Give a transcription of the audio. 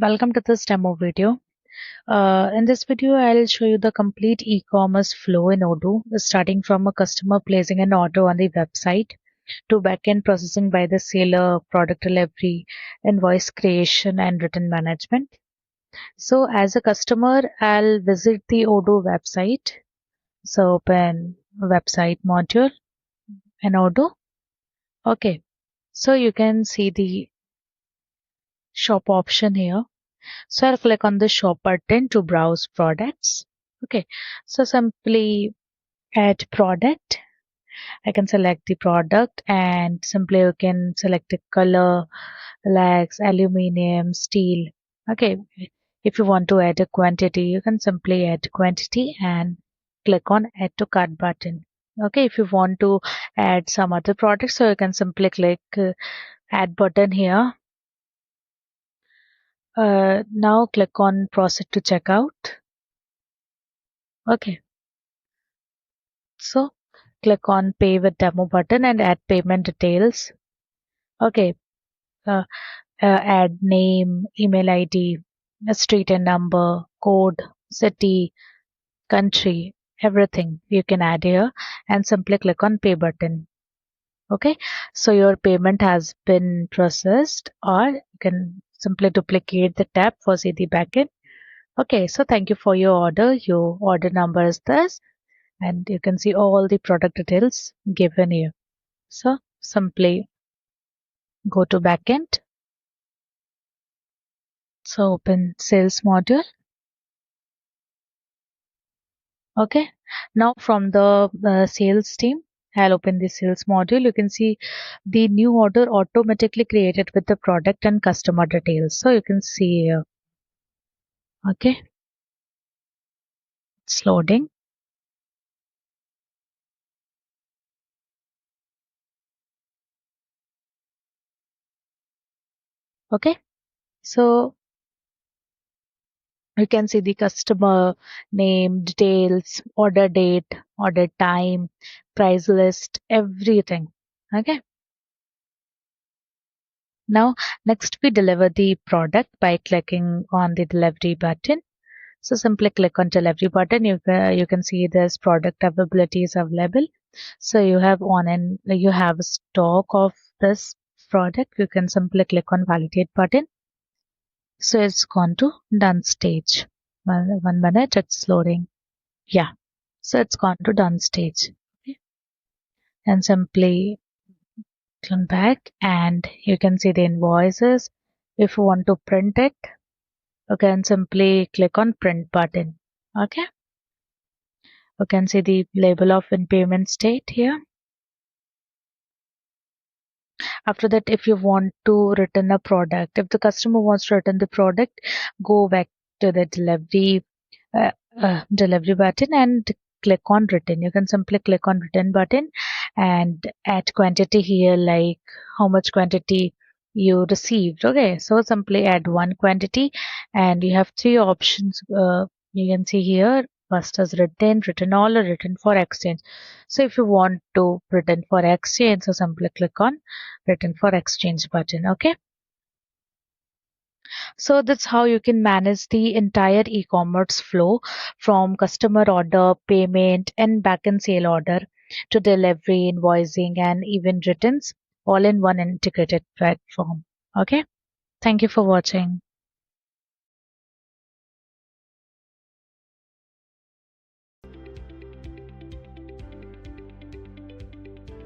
Welcome to this demo video. In this video, I'll show you the complete e-commerce flow in Odoo, starting from a customer placing an order on the website to backend processing by the seller, product delivery, invoice creation, and return management. So as a customer, I'll visit the Odoo website. So open website module in Odoo. Okay, so you can see the shop option here. So I'll click on the shop button to browse products. Okay, so simply add product. I can select the product and simply you can select the color, lags, aluminium, steel. Okay, if you want to add a quantity, you can simply add quantity and click on add to cart button. Okay, if you want to add some other products, so you can simply click add button here. Now click on proceed to checkout. Okay, so click on pay with demo button and add payment details. Okay, uh, add name, email ID, a street and number, code, city, country, everything you can add here and simply click on pay button. Okay, so your payment has been processed, or you can simply duplicate the tab for see the backend. Okay, so thank you for your order. Your order number is this, and you can see all the product details given here. So simply go to backend. So open sales module. Okay. Now from the sales team, I'll open the sales module. You can see the new order automatically created with the product and customer details. So you can see here. Okay. It's loading. Okay. So you can see the customer name, details, order date, order time, price list, everything. Okay. Now, next we deliver the product by clicking on the delivery button. So simply click on delivery button. You can see this product availability is available. So you have on and you have stock of this product. You can simply click on validate button. So it's gone to done stage. One minute, it's loading. Yeah. So it's gone to done stage. Okay. And simply come back and you can see the invoices. If you want to print it, you can simply click on print button. Okay. You can see the label of in payment state here. After that, if you want to return a product, if the customer wants to return the product, go back to the delivery button and click on return. You can simply click on return button and add quantity here, like how much quantity you received. Okay, so simply add one quantity and you have three options. You can see here, first is return, return all, or return for exchange. So if you want to return for exchange, so simply click on return for exchange button. Okay, so that's how you can manage the entire e-commerce flow from customer order, payment, and backend sale order to delivery, invoicing, and even returns, all in one integrated platform. Okay, thank you for watching.